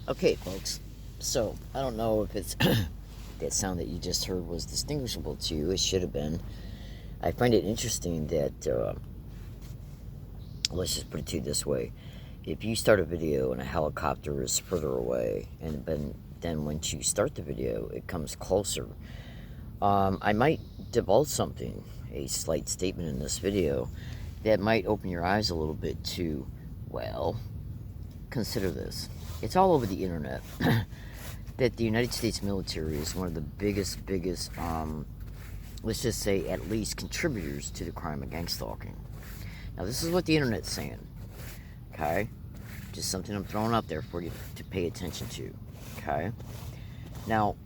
Okay, folks. So, I don't know if it's that sound that you just heard was distinguishable to you. It should have been. I find it interesting that, let's just put it to you this way. If you start a video and a helicopter is further away, and then once you start the video, it comes closer. I might divulge something, a slight statement in this video, that might open your eyes a little bit to, well, consider this. It's all over the internet that the United States military is one of the biggest, let's just say at least contributors to the crime of gang stalking. Now, this is what the internet's saying, okay? Just something I'm throwing out there for you to pay attention to, okay? Now,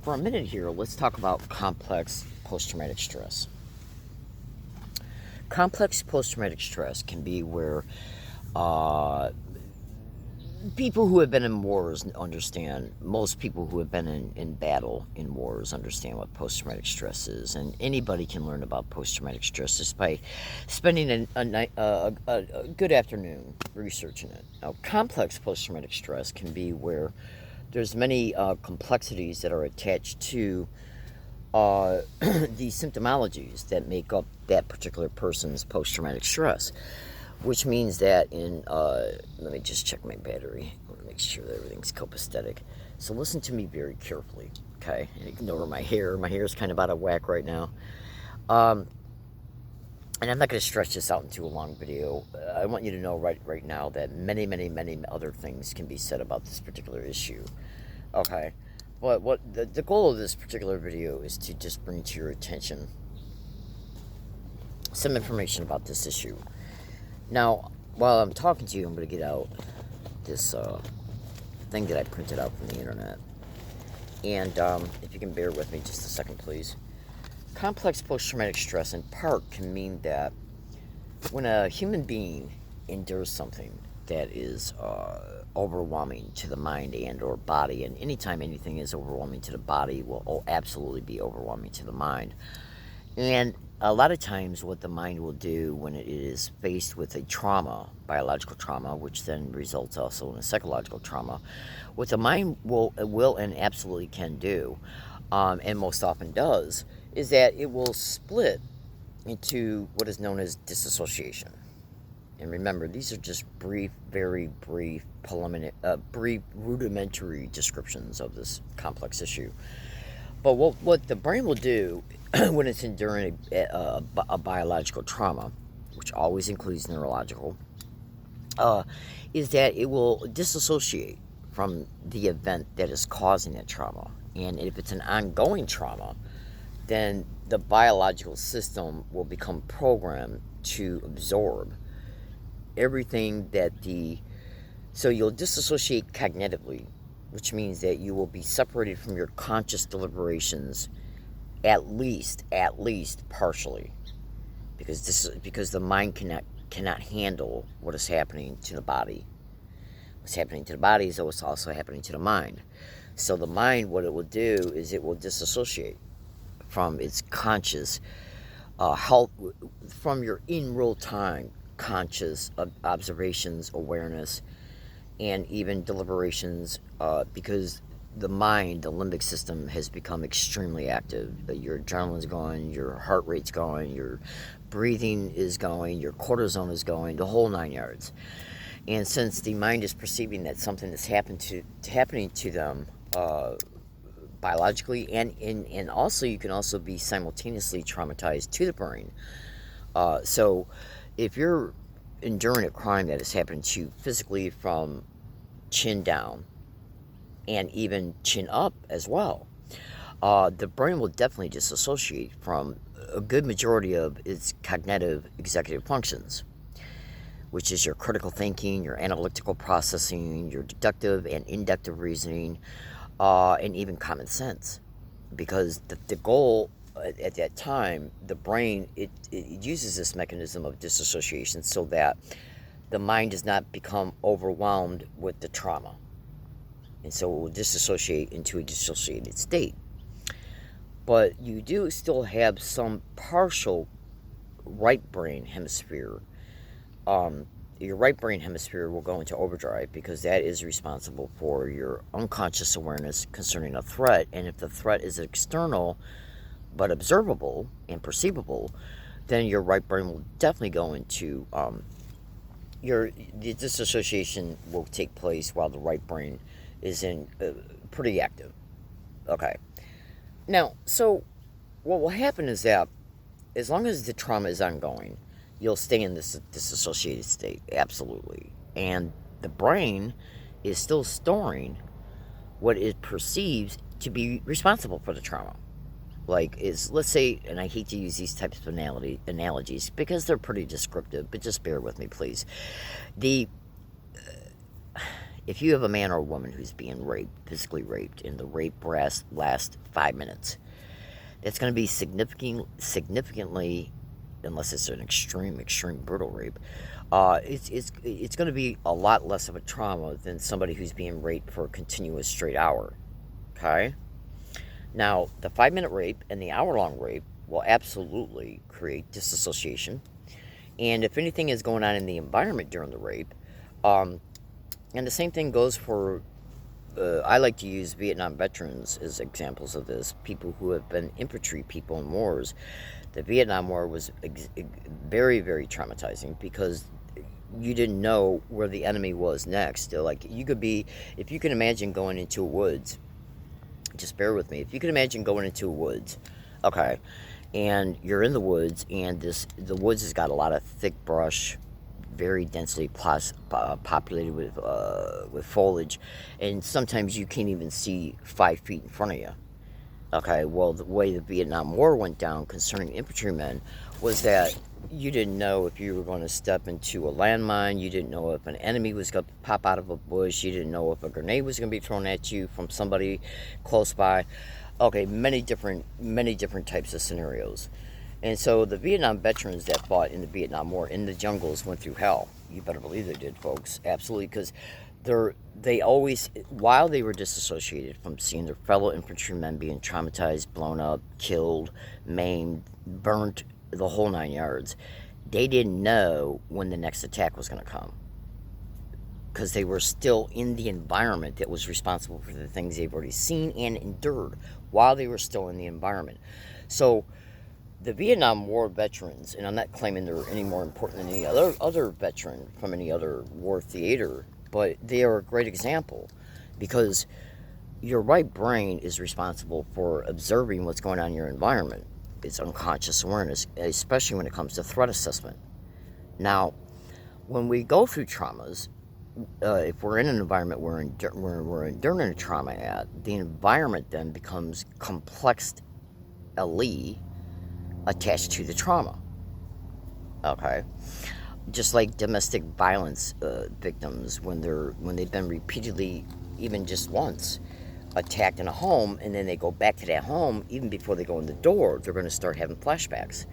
for a minute here, let's talk about complex post-traumatic stress. Complex post-traumatic stress can be where people who have been in wars understand, most people who have been in battle in wars understand what post-traumatic stress is, and anybody can learn about post-traumatic stress just by spending a good afternoon researching it. Now, complex post-traumatic stress can be where there's many complexities that are attached to the symptomologies that make up that particular person's post-traumatic stress. Which means that let me just check my battery. I want to make sure that everything's copacetic. So listen to me very carefully, okay? And ignore my hair. My hair is kind of out of whack right now. And I'm not going to stretch this out into a long video. I want you to know right now that many other things can be said about this particular issue, okay? But what the goal of this particular video is to just bring to your attention some information about this issue. Now, while I'm talking to you, I'm going to get out this thing that I printed out from the internet. And if you can bear with me just a second, please. Complex post-traumatic stress, in part, can mean that when a human being endures something that is overwhelming to the mind and or body, and anytime anything is overwhelming to the body will absolutely be overwhelming to the mind. And a lot of times what the mind will do when it is faced with a trauma, biological trauma, which then results also in a psychological trauma, what the mind will and absolutely can do, and most often does, is that it will split into what is known as disassociation. And remember, these are just brief, very brief, brief rudimentary descriptions of this complex issue. But what the brain will do when it's enduring a biological trauma, which always includes neurological, is that it will disassociate from the event that is causing that trauma. And if it's an ongoing trauma, then the biological system will become programmed to absorb everything so you'll disassociate cognitively, which means that you will be separated from your conscious deliberations at least partially, because the mind cannot handle what is happening to the body. What's happening to the body is what's also happening to the mind. So the mind, what it will do is it will disassociate from its conscious health, from your in real time conscious observations, awareness, and even deliberations, because the mind, the limbic system, has become extremely active. Your adrenaline's going, your heart rate's going, your breathing is going, your cortisone is going, the whole 9 yards. And since the mind is perceiving that something is happening to them biologically, and also you can also be simultaneously traumatized to the brain. So if you're enduring a crime that has happened to you physically from chin down and even chin up as well, the brain will definitely disassociate from a good majority of its cognitive executive functions, which is your critical thinking, your analytical processing, your deductive and inductive reasoning, and even common sense. Because the goal at that time, the brain, it uses this mechanism of disassociation so that the mind does not become overwhelmed with the trauma. And so it will disassociate into a dissociated state. But you do still have some partial right brain hemisphere. Your right brain hemisphere will go into overdrive because that is responsible for your unconscious awareness concerning a threat. And if the threat is external but observable and perceivable, then your right brain will definitely go into the disassociation will take place while the right brain is in pretty active. Okay. Now, so what will happen is that as long as the trauma is ongoing, you'll stay in this disassociated state, absolutely. And the brain is still storing what it perceives to be responsible for the trauma. Like, let's say, and I hate to use these types of analogies because they're pretty descriptive, but just bear with me, please. If you have a man or a woman who's being raped, physically raped, and the rape lasts 5 minutes, that's going to be significantly, unless it's an extreme brutal rape, it's going to be a lot less of a trauma than somebody who's being raped for a continuous straight hour. Okay? Now, the 5-minute rape and the hour-long rape will absolutely create disassociation. And if anything is going on in the environment during the rape, and the same thing goes for, I like to use Vietnam veterans as examples of this, people who have been infantry people in wars. The Vietnam War was very, very traumatizing because you didn't know where the enemy was next. Like, if you can imagine going into a woods, just bear with me. If you can imagine going into a woods, okay, and you're in the woods, and the woods has got a lot of thick brush, very densely populated with foliage, and sometimes you can't even see 5 feet in front of you. Okay, well, the way the Vietnam War went down concerning infantrymen was that you didn't know if you were going to step into a landmine. You didn't know if an enemy was going to pop out of a bush. You didn't know if a grenade was going to be thrown at you from somebody close by. Okay, many different types of scenarios. And so the Vietnam veterans that fought in the Vietnam War in the jungles went through hell. You better believe they did, folks. Absolutely, because they always, while they were disassociated from seeing their fellow infantrymen being traumatized, blown up, killed, maimed, burnt, the whole 9 yards, they didn't know when the next attack was going to come, because they were still in the environment that was responsible for the things they've already seen and endured while they were still in the environment. So the Vietnam War veterans, and I'm not claiming they're any more important than any other veteran from any other war theater, but they are a great example, because your right brain is responsible for observing what's going on in your environment. It's unconscious awareness, especially when it comes to threat assessment. Now, when we go through traumas, if we're in an environment where we're enduring a trauma at, the environment then becomes complexly attached to the trauma. Okay? Just like domestic violence victims, when they've been repeatedly, even just once, attacked in a home, and then they go back to that home, even before they go in the door, they're going to start having flashbacks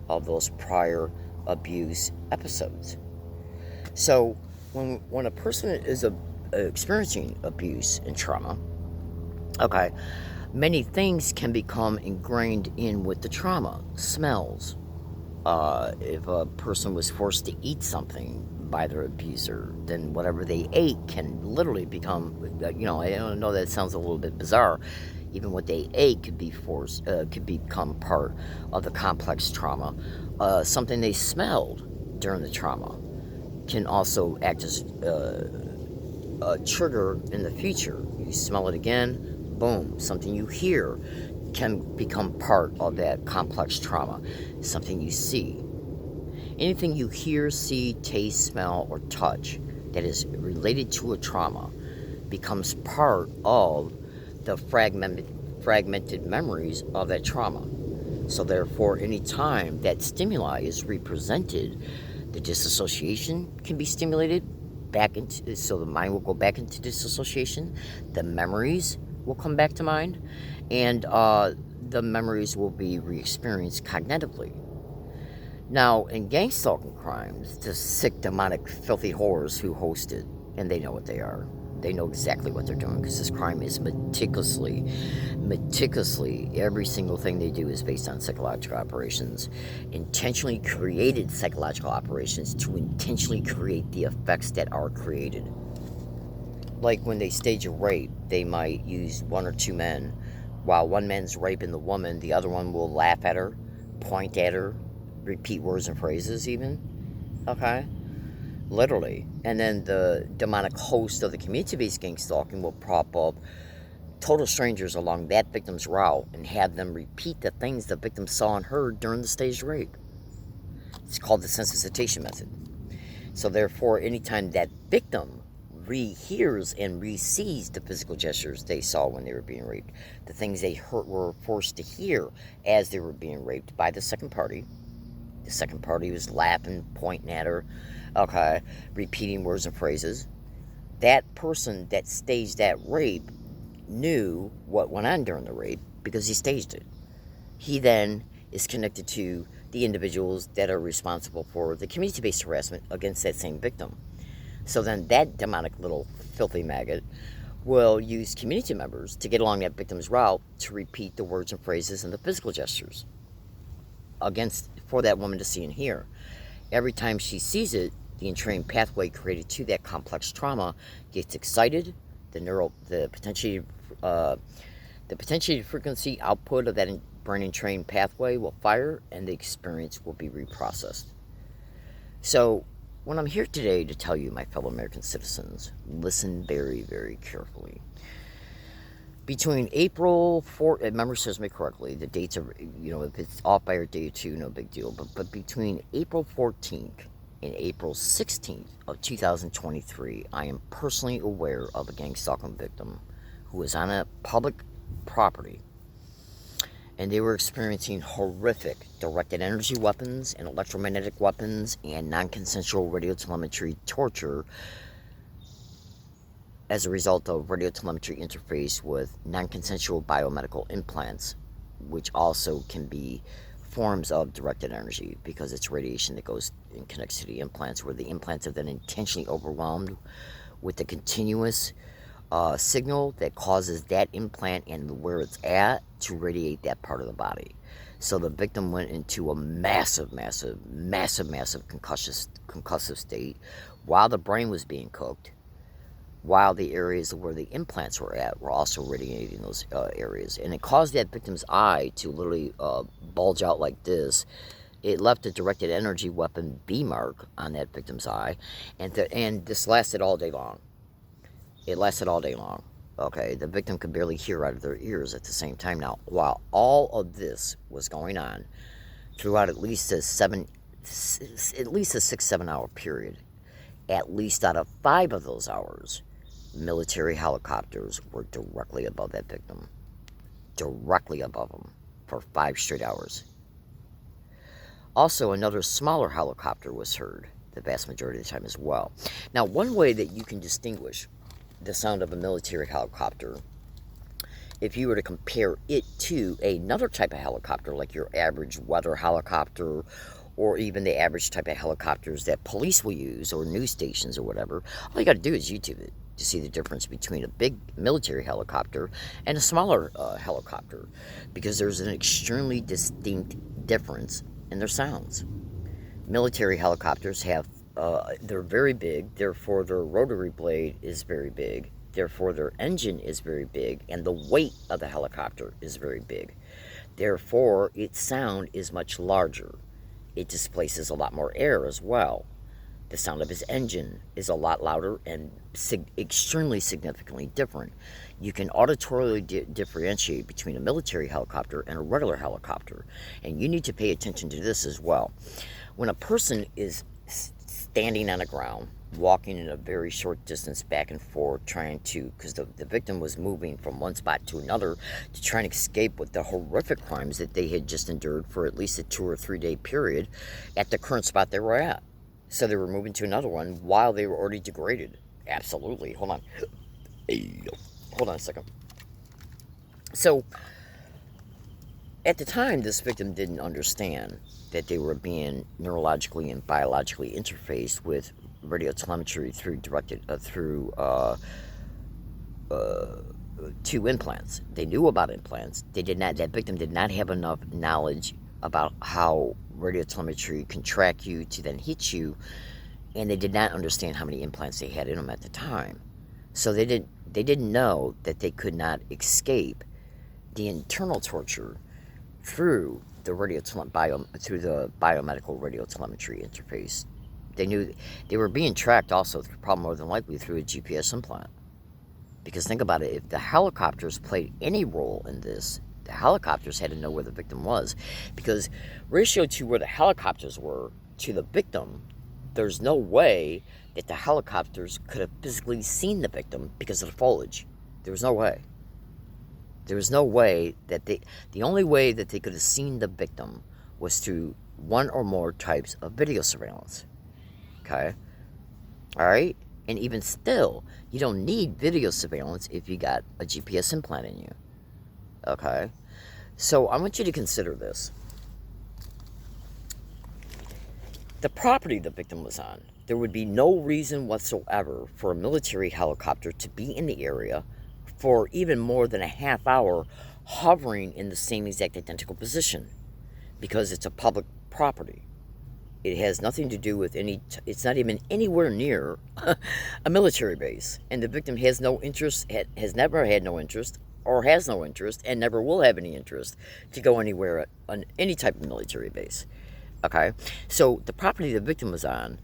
of those prior abuse episodes. So when a person is experiencing abuse and trauma, okay, many things can become ingrained in with the trauma. Smells. If a person was forced to eat something by their abuser, then whatever they ate can literally become, I know that sounds a little bit bizarre. Even what they ate could become part of the complex trauma. Something they smelled during the trauma can also act as a trigger in the future. You smell it again, Boom. Something you hear can become part of that complex trauma. Something you see. Anything you hear, see, taste, smell, or touch that is related to a trauma becomes part of the fragmented memories of that trauma. So therefore, any time that stimuli is represented, the disassociation can be stimulated back into, so the mind will go back into disassociation, the memories will come back to mind, and the memories will be re-experienced cognitively. Now, in gang stalking crimes, the sick, demonic, filthy whores who host it, and they know what they are. They know exactly what they're doing because this crime is meticulously, every single thing they do is based on psychological operations, intentionally created psychological operations to intentionally create the effects that are created. Like when they stage a rape, they might use one or two men. While one man's raping the woman, the other one will laugh at her, point at her, repeat words and phrases even. Okay? Literally. And then the demonic host of the community-based gang stalking will prop up total strangers along that victim's route and have them repeat the things the victim saw and heard during the staged rape. It's called the sensitization method. So therefore, anytime that victim rehears and re-sees the physical gestures they saw when they were being raped, the things they were forced to hear as they were being raped by the second party was laughing, pointing at her, okay, repeating words and phrases. That person that staged that rape knew what went on during the rape because he staged it. He then is connected to the individuals that are responsible for the community-based harassment against that same victim. So then that demonic little filthy maggot will use community members to get along that victim's route to repeat the words and phrases and the physical gestures for that woman to see and hear. Every time she sees it, the entrained pathway created to that complex trauma gets excited. The potentiated frequency output of that brain entrained pathway will fire, and the experience will be reprocessed. So, when I'm here today to tell you, my fellow American citizens, listen very, very carefully. Between April 4th, if memory serves me correctly, the dates are, if it's off by a day or two, no big deal. But between April 14th and April 16th of 2023, I am personally aware of a gang stalking victim who was on a public property, and they were experiencing horrific directed energy weapons and electromagnetic weapons and non-consensual radiotelemetry torture as a result of radiotelemetry interface with non-consensual biomedical implants, which also can be forms of directed energy because it's radiation that goes and connects to the implants, where the implants are then intentionally overwhelmed with the continuous signal that causes that implant and where it's at to radiate that part of the body. So the victim went into a massive concussive state while the brain was being cooked, while the areas where the implants were at were also radiating those areas. And it caused that victim's eye to literally bulge out like this. It left a directed energy weapon B mark on that victim's eye, and this lasted all day long. It lasted all day long. Okay, the victim could barely hear out of their ears at the same time. Now, while all of this was going on throughout at least a 6-7 hour period, at least out of 5 of those hours, military helicopters were directly above that victim, directly above them for 5 straight hours. Also, another smaller helicopter was heard the vast majority of the time as well. Now, one way that you can distinguish the sound of a military helicopter, if you were to compare it to another type of helicopter, like your average weather helicopter, or even the average type of helicopters that police will use, or news stations or whatever, all you got to do is YouTube it to see the difference between a big military helicopter and a smaller helicopter, because there's an extremely distinct difference in their sounds. Military helicopters they're very big, therefore their rotary blade is very big, therefore their engine is very big, and the weight of the helicopter is very big. Therefore, its sound is much larger. It displaces a lot more air as well. The sound of his engine is a lot louder and extremely significantly different. You can auditorily differentiate between a military helicopter and a regular helicopter. And you need to pay attention to this as well. When a person is standing on the ground, walking in a very short distance back and forth, trying to, because the victim was moving from one spot to another to try and escape with the horrific crimes that they had just endured for at least a 2 or 3 day period at the current spot they were at. So they were moving to another one while they were already degraded. Absolutely. Hold on. Hold on a second. So, at the time, this victim didn't understand that they were being neurologically and biologically interfaced with radio telemetry through two implants. They knew about implants. That victim did not have enough knowledge about how radio telemetry can track you to then hit you, and they did not understand how many implants they had in them at the time. So they didn't know that they could not escape the internal torture through the biomedical radio telemetry interface. They knew they were being tracked also, probably more than likely through a GPS implant. Because think about it, if the helicopters played any role in this, the helicopters had to know where the victim was. Because ratio to where the helicopters were to the victim, there's no way that the helicopters could have physically seen the victim because of the foliage. There was no way. There was no way that the only way that they could have seen the victim was through one or more types of video surveillance. Okay? Alright? And even still, you don't need video surveillance if you got a GPS implant in you. Okay? So I want you to consider this. The property the victim was on, there would be no reason whatsoever for a military helicopter to be in the area for even more than a half hour, hovering in the same exact identical position, because it's a public property. It has nothing to do with it's not even anywhere near a military base. And the victim has no interest, has never had no interest, or has no interest, and never will have any interest to go anywhere on any type of military base. Okay? So the property the victim was on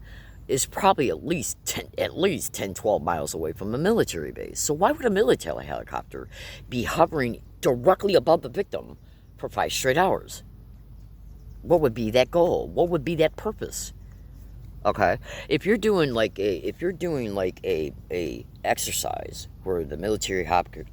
is probably at least 10, 12 miles away from a military base. So why would a military helicopter be hovering directly above the victim for 5 straight hours? What would be that goal? What would be that purpose? Okay, if you're doing like a exercise where the military helicopter,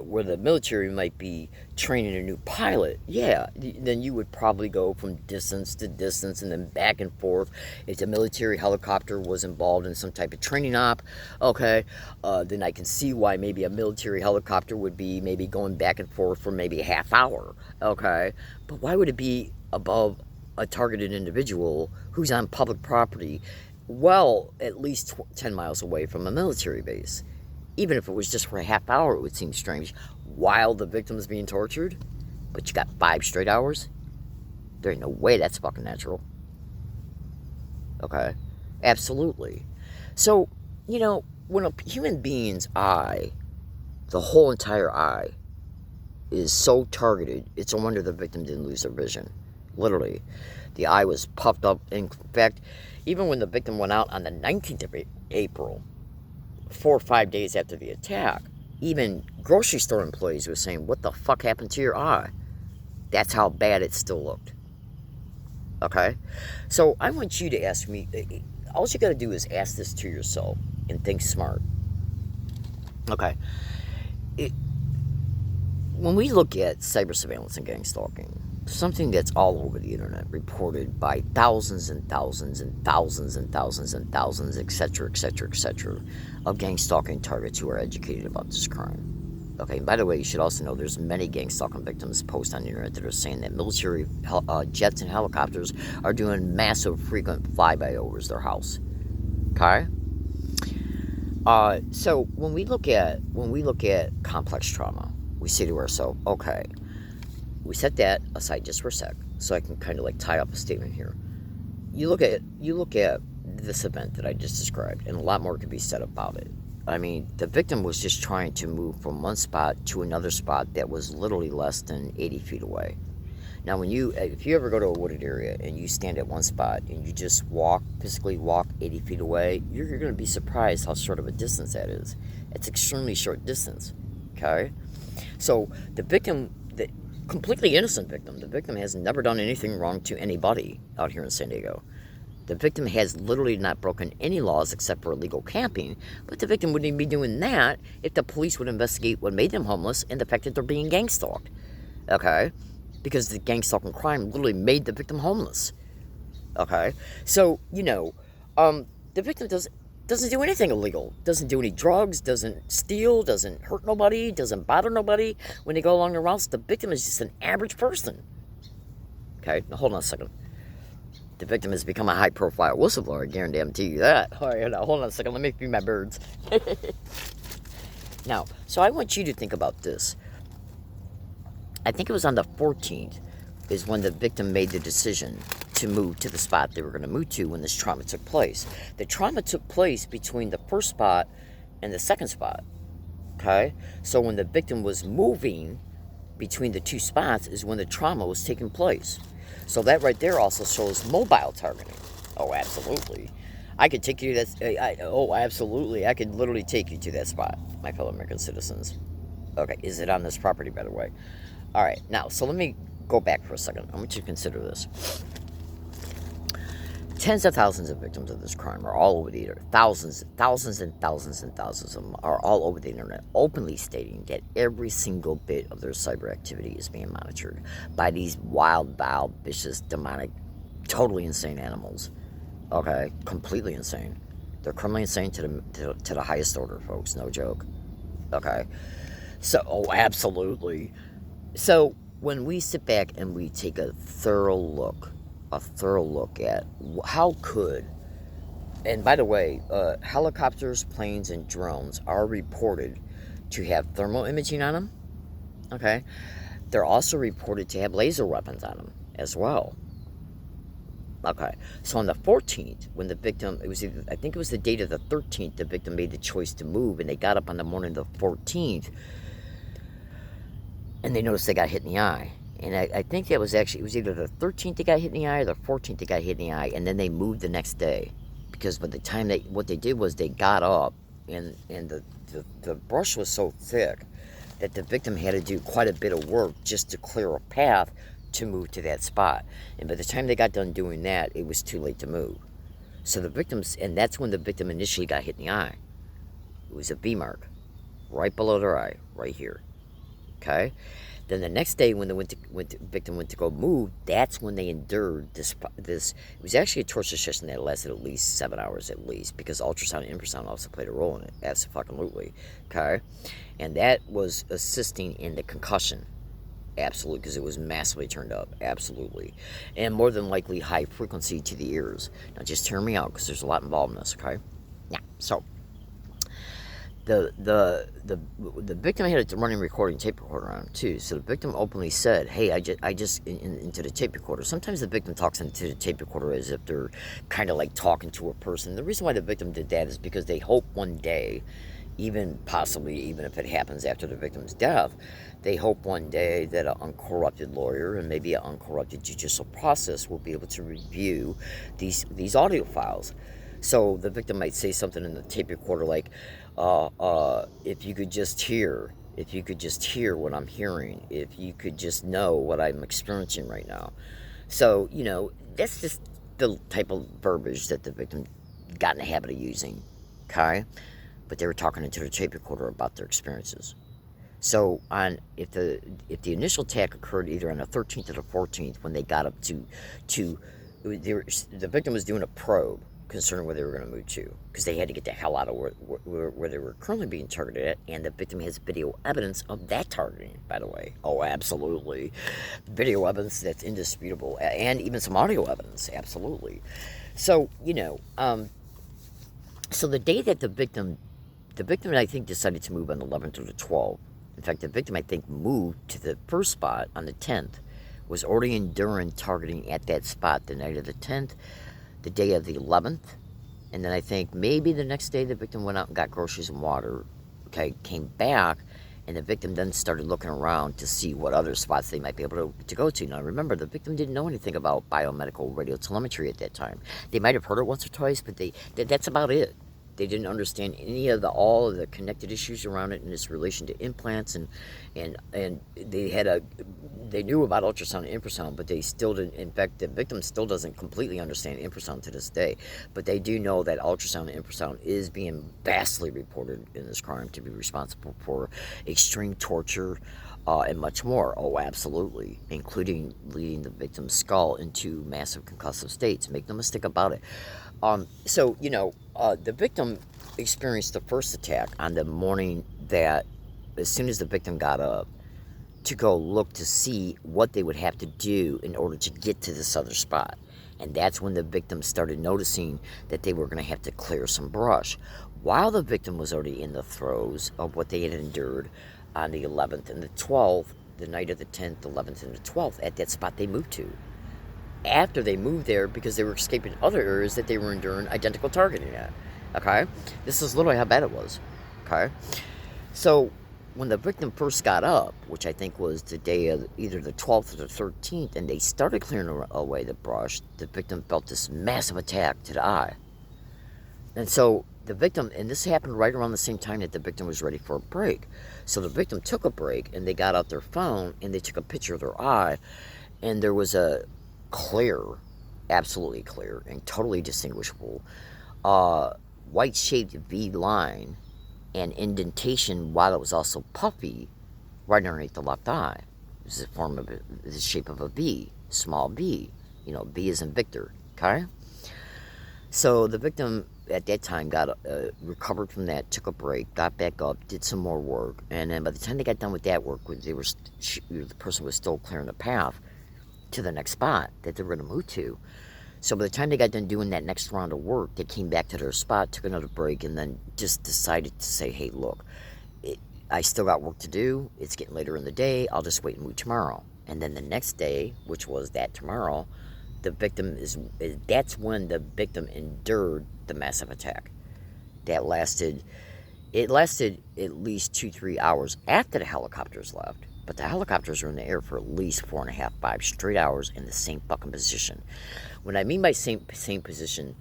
where the military might be training a new pilot, yeah, then you would probably go from distance to distance and then back and forth. If the military helicopter was involved in some type of training op, okay, then I can see why maybe a military helicopter would be maybe going back and forth for maybe a half hour, okay? But why would it be above a targeted individual who's on public property, well, at least 10 miles away from a military base? Even if it was just for a half hour, it would seem strange. While the victim is being tortured, but you got 5 straight hours? There ain't no way that's fucking natural. Okay? Absolutely. So, when a human being's eye, the whole entire eye, is so targeted, it's a wonder the victim didn't lose their vision. Literally. The eye was puffed up. In fact, even when the victim went out on the 19th of April, 4 or 5 days after the attack, even grocery store employees were saying, "What the fuck happened to your eye?" That's how bad it still looked. Okay? So I want you to ask me, all you got to do is ask this to yourself and think smart. Okay? When we look at cyber surveillance and gang stalking, something that's all over the internet, reported by thousands and thousands and thousands and thousands and thousands, etc., etc., etc., of gang stalking targets who are educated about this crime. Okay, and by the way, you should also know there's many gang stalking victims post on the internet that are saying that military jets and helicopters are doing massive, frequent flyby-overs their house. Okay? So when we look at complex trauma, we say to ourselves, okay, we set that aside just for a sec, so I can kind of like tie up a statement here. You look at this event that I just described, and a lot more could be said about it. I mean, the victim was just trying to move from one spot to another spot that was literally less than 80 feet away. Now, if you ever go to a wooded area and you stand at one spot and you just physically walk 80 feet away, you're going to be surprised how short of a distance that is. It's extremely short distance, okay? So the victim, the completely innocent victim, the victim has never done anything wrong to anybody out here in San Diego. The victim has literally not broken any laws except for illegal camping, but the victim wouldn't even be doing that if the police would investigate what made them homeless and the fact that they're being gang stalked, okay? Because the gang stalking crime literally made the victim homeless, okay? So, the victim doesn't do anything illegal, doesn't do any drugs, doesn't steal, doesn't hurt nobody, doesn't bother nobody when they go along the routes. The victim is just an average person, okay? Now, hold on a second. The victim has become a high-profile whistleblower, I guarantee you that. All right, now, hold on a second. Let me feed my birds. Now, so I want you to think about this. I think it was on the 14th is when the victim made the decision to move to the spot they were going to move to when this trauma took place. The trauma took place between the first spot and the second spot, okay? So when the victim was moving between the two spots is when the trauma was taking place. So that right there also shows mobile targeting. Oh, absolutely. I could take you to that. Absolutely. I could literally take you to that spot, my fellow American citizens. Okay, is it on this property, by the way? All right, now, so let me go back for a second. I want you to consider this. Tens of thousands of victims of this crime are all over the internet. Thousands and thousands of them are all over the internet, openly stating that every single bit of their cyber activity is being monitored by these wild, vicious, demonic, totally insane animals. Okay, completely insane. They're criminally insane to the highest order, folks. No joke. Okay, so absolutely. So when we sit back and we take a thorough look at how could, and by the way, helicopters, planes, and drones are reported to have thermal imaging on them, okay? They're also reported to have laser weapons on them as well. Okay, so on the 14th, when the victim, I think it was the date of the 13th, the victim made the choice to move, and they got up on the morning of the 14th, and they noticed they got hit in the eye. And I think that was actually, it was either the 13th they got hit in the eye or the 14th they got hit in the eye, and then they moved the next day. Because by the time what they did was they got up, and the brush was so thick that the victim had to do quite a bit of work just to clear a path to move to that spot. And by the time they got done doing that, it was too late to move. So the victims, and that's when the victim initially got hit in the eye. It was a V mark right below their eye, right here. Okay? Then the next day, when the victim went to go move, that's when they endured this. It was actually a torture session that lasted at least 7 hours at least, because ultrasound and infrasound also played a role in it. Absolutely. Okay? And that was assisting in the concussion. Absolutely, because it was massively turned up. Absolutely. And more than likely high frequency to the ears. Now just hear me out, because there's a lot involved in this, okay? Yeah, so the victim had a running recording tape recorder on him too. So the victim openly said, "Hey, I just into the tape recorder." Sometimes the victim talks into the tape recorder as if they're kind of like talking to a person. The reason why the victim did that is because they hope one day, even if it happens after the victim's death, they hope one day that an uncorrupted lawyer and maybe an uncorrupted judicial process will be able to review these audio files. So the victim might say something in the tape recorder like, if you could just hear what I'm hearing, if you could just know what I'm experiencing right now. So, that's just the type of verbiage that the victim got in the habit of using, okay? But they were talking into the tape recorder about their experiences. So if the initial attack occurred either on the 13th or the 14th, when they got up the victim was doing a probe concerning where they were going to move to, because they had to get the hell out of where they were currently being targeted at, and the victim has video evidence of that targeting, by the way. Oh, absolutely. Video evidence that's indisputable, and even some audio evidence, absolutely. So, so the day that the victim, I think, decided to move on the 11th or the 12th. In fact, the victim, I think, moved to the first spot on the 10th, was already enduring targeting at that spot the night of the 10th, the day of the 11th, and then I think maybe the next day the victim went out and got groceries and water, okay, came back, And the victim then started looking around to see what other spots they might be able to go to. Now, remember, the victim didn't know anything about biomedical radiotelemetry at that time. They might have heard it once or twice, but that's about it. They didn't understand any of all of the connected issues around it in its relation to implants, and they knew about ultrasound and infrasound, but they still didn't. In fact, the victim still doesn't completely understand infrasound to this day, but they do know that ultrasound and infrasound is being vastly reported in this crime to be responsible for extreme torture, and much more. Oh, absolutely, including leading the victim's skull into massive concussive states. Make no mistake about it. So, the victim experienced the first attack on the morning that, as soon as the victim got up to go look to see what they would have to do in order to get to this other spot. And that's when the victim started noticing that they were going to have to clear some brush. While the victim was already in the throes of what they had endured on the 11th and the 12th, the night of the 10th, 11th, and the 12th, at that spot they moved to. After they moved there, because they were escaping other areas that they were enduring identical targeting at. Okay? This is literally how bad it was. Okay? So, when the victim first got up, which I think was the day of either the 12th or the 13th, and they started clearing away the brush, the victim felt this massive attack to the eye. And so the victim, and this happened right around the same time that the victim was ready for a break. So the victim took a break, and they got out their phone, and they took a picture of their eye, and there was a clear, absolutely clear, and totally distinguishable white-shaped V line and indentation, while it was also puffy, right underneath the left eye. It was the shape of a V, small V. V as in Victor. Okay. So the victim at that time got recovered from that, took a break, got back up, did some more work, and then by the time they got done with that work, the person was still clearing the path to the next spot that they were going to move to. So by the time they got done doing that next round of work, they came back to their spot, took another break, and then just decided to say, hey, look, I still got work to do. It's getting later in the day. I'll just wait and move tomorrow. And then the next day, which was that tomorrow, that's when the victim endured the massive attack. It lasted at least 2-3 hours after the helicopters left. But the helicopters were in the air for at least 4.5, 5 straight hours in the same fucking position. When I mean by same position,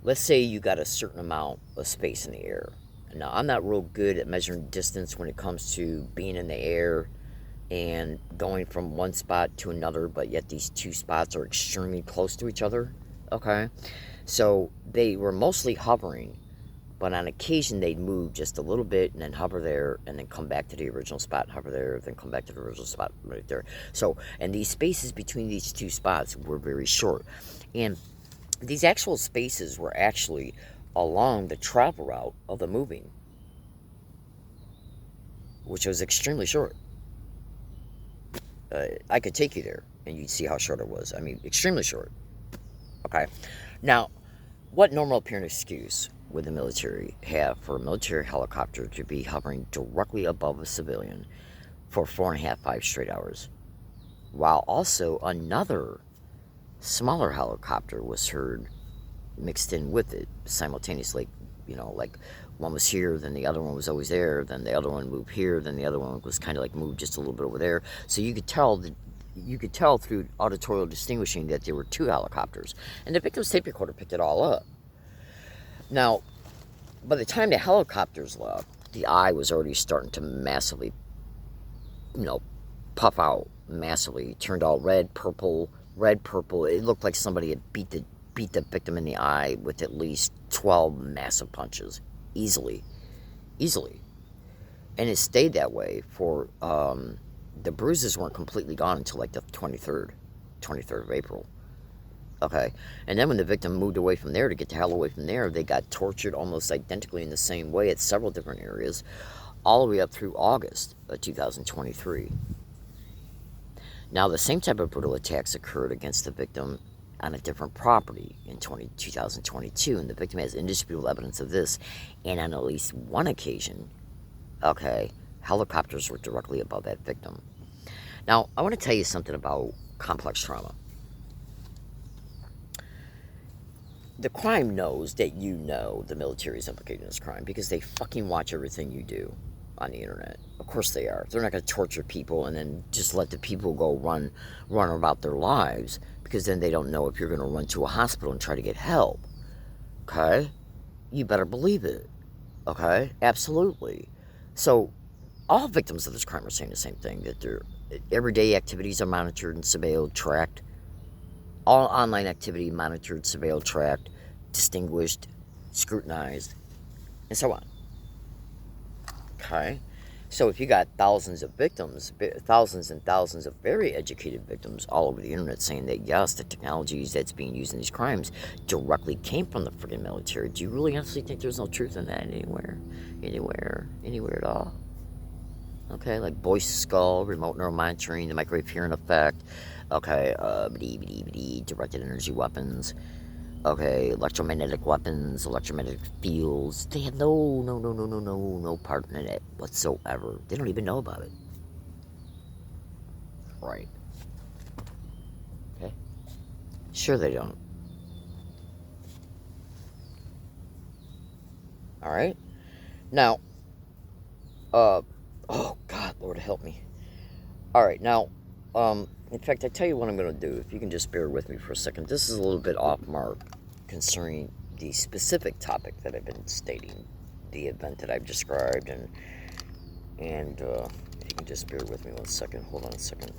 let's say you got a certain amount of space in the air. Now, I'm not real good at measuring distance when it comes to being in the air and going from one spot to another, but yet these two spots are extremely close to each other. Okay? So they were mostly hovering, but on occasion they'd move just a little bit and then hover there and then come back to the original spot, hover there, then come back to the original spot right there. So, and these spaces between these two spots were very short. And these actual spaces were actually along the travel route of the moving, which was extremely short. I could take you there and you'd see how short it was. I mean, extremely short. Okay. Now, what normal appearing excuse would the military have for a military helicopter to be hovering directly above a civilian for 4.5, 5 straight hours, while also another smaller helicopter was heard mixed in with it simultaneously? Like one was here, then the other one was always there, then the other one moved here, then the other one was kind of like moved just a little bit over there. So you could tell through auditorial distinguishing that there were two helicopters, and the victim's tape recorder picked it all up. Now, by the time the helicopters left, the eye was already starting to massively, puff out massively. It turned all red, purple. It looked like somebody had beat the victim in the eye with at least 12 massive punches. Easily. And it stayed that way for, the bruises weren't completely gone until like the 23rd of April. Okay, and then when the victim moved away from there to get the hell away from there, they got tortured almost identically in the same way at several different areas, all the way up through August of 2023. Now, the same type of brutal attacks occurred against the victim on a different property in 2022, and the victim has indisputable evidence of this, and on at least one occasion, okay, helicopters were directly above that victim. Now, I want to tell you something about complex trauma. The crime knows that the military is implicated in this crime because they fucking watch everything you do. on the internet. Of course they are. They're not going to torture people and then just let the people go run about their lives, because then they don't know if you're going to run to a hospital and try to get help. Okay? You better believe it. Okay? Absolutely. So, all victims of this crime are saying the same thing, that their everyday activities are monitored and surveilled, tracked. All online activity monitored, surveilled, tracked, distinguished, scrutinized, and so on. Okay? So if you got thousands of victims, thousands and thousands of very educated victims all over the internet saying that, yes, the technologies that's being used in these crimes directly came from the freaking military, do you really honestly think there's no truth in that anywhere? Anywhere at all? Okay, like Boyce skull, remote neural monitoring, the microwave hearing effect, okay, directed energy weapons, okay, electromagnetic weapons, electromagnetic fields. They have no part in it whatsoever. They don't even know about it. Right. Okay. Sure they don't. Alright. Now, oh God, Lord help me. Alright, now, in fact, I tell you what I'm going to do, if you can just bear with me for a second. This is a little bit off mark concerning the specific topic that I've been stating, the event that I've described, and if you can just bear with me 1 second. Hold on a second.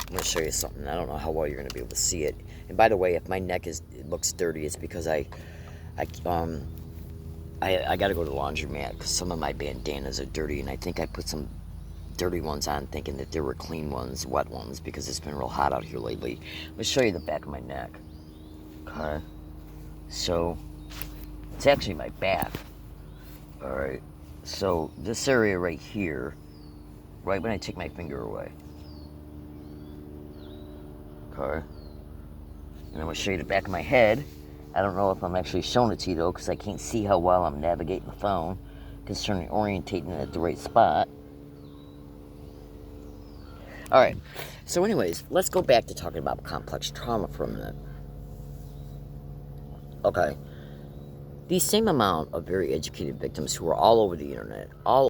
I'm going to show you something. I don't know how well you're going to be able to see it. And by the way, if my neck looks dirty, it's because I got to go to the laundromat because some of my bandanas are dirty, and I think I put some dirty ones on thinking that they were clean ones, wet ones, because it's been real hot out here lately. Let me show you the back of my neck. Okay. So, it's actually my back. Alright. So, this area right here, right when I take my finger away. Okay. And I'm going to show you the back of my head. I don't know if I'm actually showing it to you, though, because I can't see how well I'm navigating the phone concerning orientating it at the right spot. Alright, so anyways, let's go back to talking about complex trauma for a minute. Okay. These same amount of very educated victims who are all over the internet, all